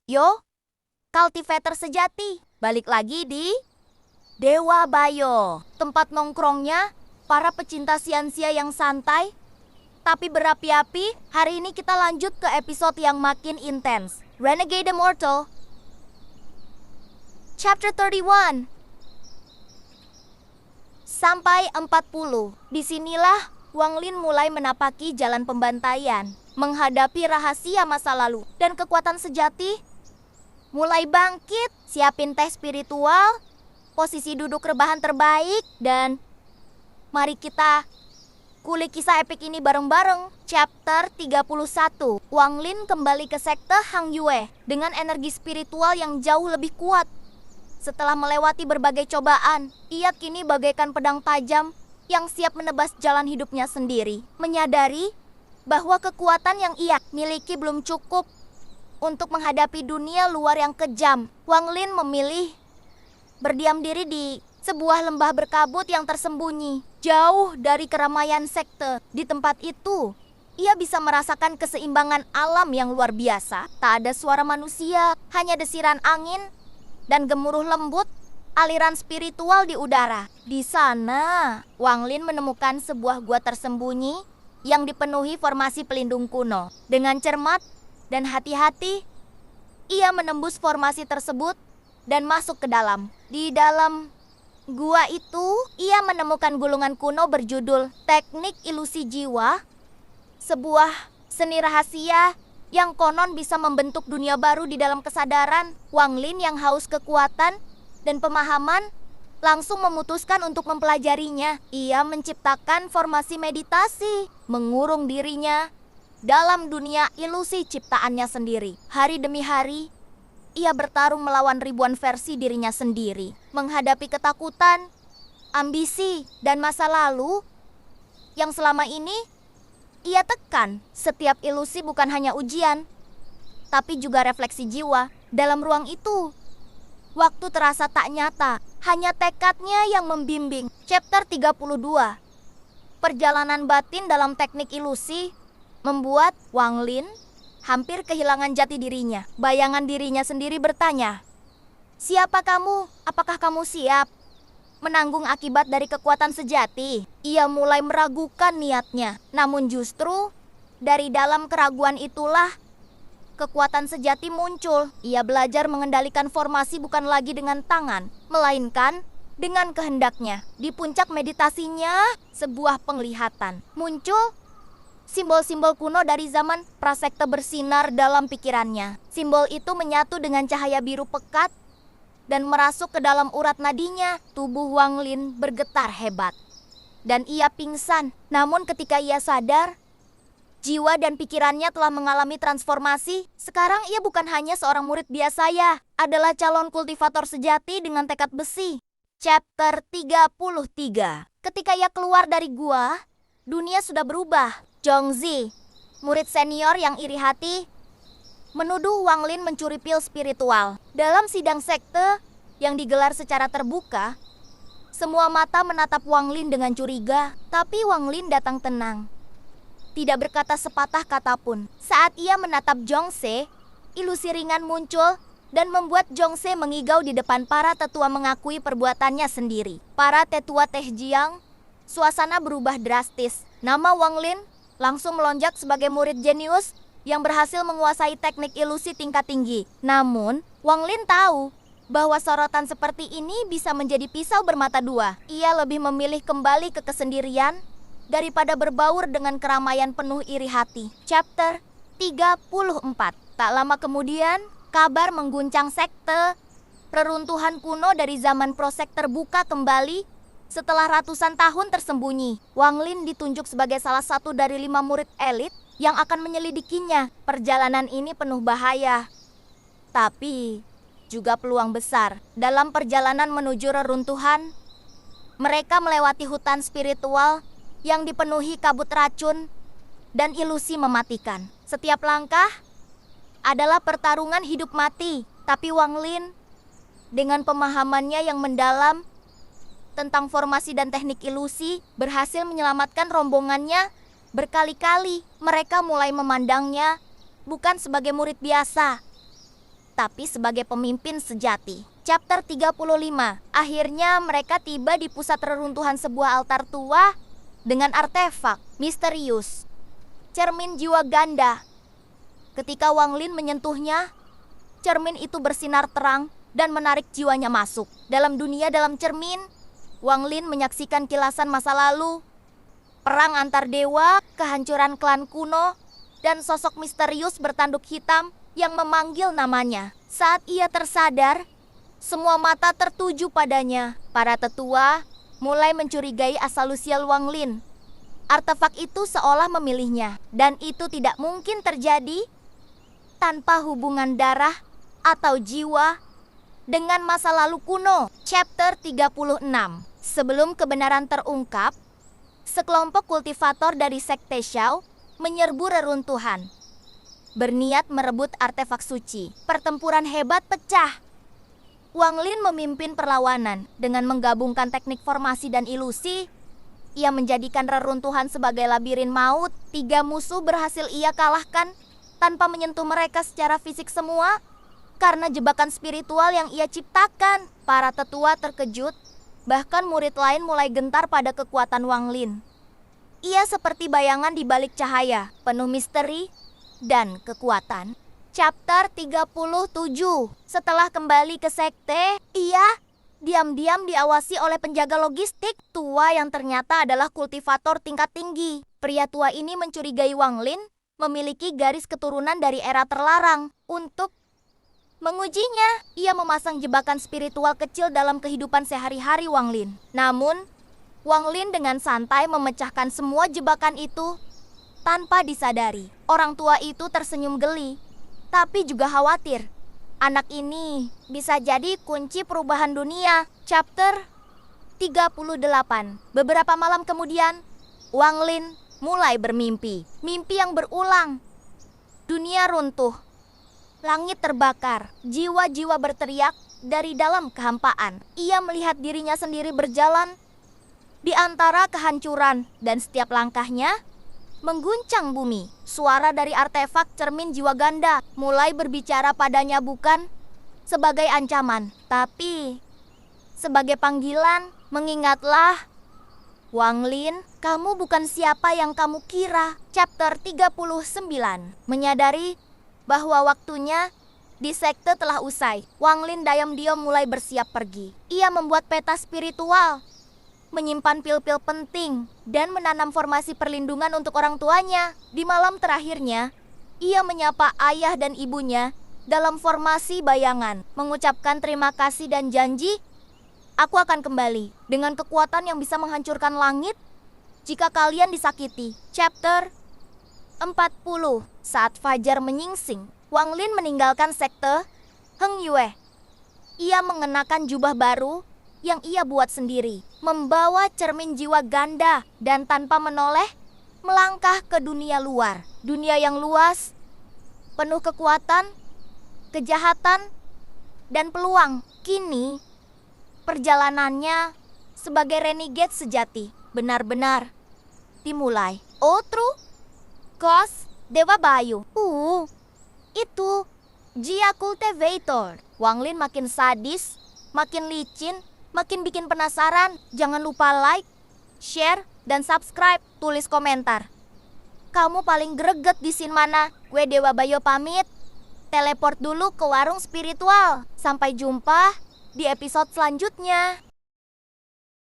Yo, cultivator sejati, balik lagi di Dewa Bayo. Tempat nongkrongnya para pecinta siansia yang santai tapi berapi-api. Hari ini kita lanjut ke episode yang makin intens. Renegade Immortal Chapter 31. Sampai 40. Disinilah Wang Lin mulai menapaki jalan pembantaian, menghadapi rahasia masa lalu, dan kekuatan sejati mulai bangkit. Siapin teh spiritual, posisi duduk rebahan terbaik, dan mari kita kulik kisah epik ini bareng-bareng. Chapter 31. Wang Lin kembali ke sekte Hang Yue dengan energi spiritual yang jauh lebih kuat. Setelah melewati berbagai cobaan, ia kini bagaikan pedang tajam yang siap menebas jalan hidupnya sendiri. Menyadari bahwa kekuatan yang ia miliki belum cukup untuk menghadapi dunia luar yang kejam, Wang Lin memilih berdiam diri di sebuah lembah berkabut yang tersembunyi, jauh dari keramaian sekte. Di tempat itu, ia bisa merasakan keseimbangan alam yang luar biasa. Tak ada suara manusia, hanya desiran angin dan gemuruh lembut aliran spiritual di udara. Di sana, Wang Lin menemukan sebuah gua tersembunyi yang dipenuhi formasi pelindung kuno. Dengan cermat dan hati-hati, ia menembus formasi tersebut dan masuk ke dalam. Di dalam gua itu, ia menemukan gulungan kuno berjudul Teknik Ilusi Jiwa, sebuah seni rahasia yang konon bisa membentuk dunia baru di dalam kesadaran. Wang Lin yang haus kekuatan dan pemahaman langsung memutuskan untuk mempelajarinya. Ia menciptakan formasi meditasi, mengurung dirinya dalam dunia ilusi ciptaannya sendiri. Hari demi hari, ia bertarung melawan ribuan versi dirinya sendiri, menghadapi ketakutan, ambisi, dan masa lalu yang selama ini ia tekan. Setiap ilusi bukan hanya ujian, tapi juga refleksi jiwa. Dalam ruang itu, waktu terasa tak nyata, hanya tekadnya yang membimbing. Chapter 32. Perjalanan batin dalam teknik ilusi membuat Wang Lin hampir kehilangan jati dirinya. Bayangan dirinya sendiri bertanya, "Siapa kamu? Apakah kamu siap menanggung akibat dari kekuatan sejati?" Ia mulai meragukan niatnya. Namun justru dari dalam keraguan itulah kekuatan sejati muncul. Ia belajar mengendalikan formasi bukan lagi dengan tangan, melainkan dengan kehendaknya. Di puncak meditasinya, sebuah penglihatan muncul. Simbol-simbol kuno dari zaman prasekte bersinar dalam pikirannya. Simbol itu menyatu dengan cahaya biru pekat dan merasuk ke dalam urat nadinya. Tubuh Wang Lin bergetar hebat dan ia pingsan. Namun ketika ia sadar, jiwa dan pikirannya telah mengalami transformasi. Sekarang ia bukan hanya seorang murid biasa, ia adalah calon kultivator sejati dengan tekad besi. Chapter 33. Ketika ia keluar dari gua, dunia sudah berubah. Zhongzi, murid senior yang iri hati, menuduh Wang Lin mencuri pil spiritual. Dalam sidang sekte yang digelar secara terbuka, semua mata menatap Wang Lin dengan curiga. Tapi Wang Lin datang tenang, tidak berkata sepatah kata pun. Saat ia menatap Zhongse, ilusi ringan muncul dan membuat Zhongse mengigau di depan para tetua mengakui perbuatannya sendiri. Para tetua Teh Jiang, suasana berubah drastis. Nama Wang Lin langsung melonjak sebagai murid jenius yang berhasil menguasai teknik ilusi tingkat tinggi. Namun, Wang Lin tahu bahwa sorotan seperti ini bisa menjadi pisau bermata dua. Ia lebih memilih kembali ke kesendirian daripada berbaur dengan keramaian penuh iri hati. Chapter 34. Tak lama kemudian, kabar mengguncang sekte. Reruntuhan kuno dari zaman prosek terbuka kembali setelah ratusan tahun tersembunyi. Wang Lin ditunjuk sebagai salah satu dari 5 murid elit yang akan menyelidikinya. Perjalanan ini penuh bahaya, tapi juga peluang besar. Dalam perjalanan menuju reruntuhan, mereka melewati hutan spiritual yang dipenuhi kabut racun dan ilusi mematikan. Setiap langkah adalah pertarungan hidup mati. Tapi Wang Lin, dengan pemahamannya yang mendalam tentang formasi dan teknik ilusi, berhasil menyelamatkan rombongannya berkali-kali. Mereka mulai memandangnya bukan sebagai murid biasa, tapi sebagai pemimpin sejati. Chapter 35. Akhirnya mereka tiba di pusat reruntuhan sebuah altar tua dengan artefak misterius, cermin jiwa ganda. Ketika Wang Lin menyentuhnya, cermin itu bersinar terang dan menarik jiwanya masuk. Dalam dunia dalam cermin, Wang Lin menyaksikan kilasan masa lalu, perang antar dewa, kehancuran klan kuno, dan sosok misterius bertanduk hitam yang memanggil namanya. Saat ia tersadar, semua mata tertuju padanya. Para tetua mulai mencurigai asal-usul Wang Lin. Artefak itu seolah memilihnya, dan itu tidak mungkin terjadi tanpa hubungan darah atau jiwa dengan masa lalu kuno. Chapter 36. Sebelum kebenaran terungkap, sekelompok kultivator dari Sekte Xiao menyerbu reruntuhan, berniat merebut artefak suci. Pertempuran hebat pecah. Wang Lin memimpin perlawanan dengan menggabungkan teknik formasi dan ilusi. Ia menjadikan reruntuhan sebagai labirin maut. 3 musuh berhasil ia kalahkan tanpa menyentuh mereka secara fisik semua karena jebakan spiritual yang ia ciptakan. Para tetua terkejut, bahkan murid lain mulai gentar pada kekuatan Wang Lin. Ia seperti bayangan di balik cahaya, penuh misteri dan kekuatan. Chapter 37. Setelah kembali ke sekte, ia diam-diam diawasi oleh penjaga logistik tua yang ternyata adalah kultivator tingkat tinggi. Pria tua ini mencurigai Wang Lin memiliki garis keturunan dari era terlarang. Untuk mengujinya, ia memasang jebakan spiritual kecil dalam kehidupan sehari-hari Wang Lin. Namun, Wang Lin dengan santai memecahkan semua jebakan itu tanpa disadari. Orang tua itu tersenyum geli, tapi juga khawatir. Anak ini bisa jadi kunci perubahan dunia. Chapter 38. Beberapa malam kemudian, Wang Lin mulai bermimpi. Mimpi yang berulang. Dunia runtuh, langit terbakar, jiwa-jiwa berteriak dari dalam kehampaan. Ia melihat dirinya sendiri berjalan di antara kehancuran, dan setiap langkahnya mengguncang bumi. Suara dari artefak cermin jiwa ganda mulai berbicara padanya bukan sebagai ancaman, tapi sebagai panggilan. Mengingatlah, Wang Lin, kamu bukan siapa yang kamu kira. Chapter 39. Menyadari bahwa waktunya di sekte telah usai, Wang Lin diam-diam mulai bersiap pergi. Ia membuat peta spiritual, menyimpan pil-pil penting, dan menanam formasi perlindungan untuk orang tuanya. Di malam terakhirnya, ia menyapa ayah dan ibunya dalam formasi bayangan, mengucapkan terima kasih dan janji, aku akan kembali dengan kekuatan yang bisa menghancurkan langit jika kalian disakiti. Chapter 40. Saat fajar menyingsing, Wang Lin meninggalkan sekte Heng Yue. Ia mengenakan jubah baru yang ia buat sendiri, membawa cermin jiwa ganda, dan tanpa menoleh melangkah ke dunia luar. Dunia yang luas, penuh kekuatan, kejahatan, dan peluang. Kini perjalanannya sebagai renegade sejati benar-benar dimulai. Oh, true Ghost Dewa Bayu. Itu Jia Cultivator. Wang Lin makin sadis, makin licin, makin bikin penasaran. Jangan lupa like, share, dan subscribe. Tulis komentar, kamu paling greget di scene mana? Gue Dewa Bayu pamit. Teleport dulu ke warung spiritual. Sampai jumpa di episode selanjutnya.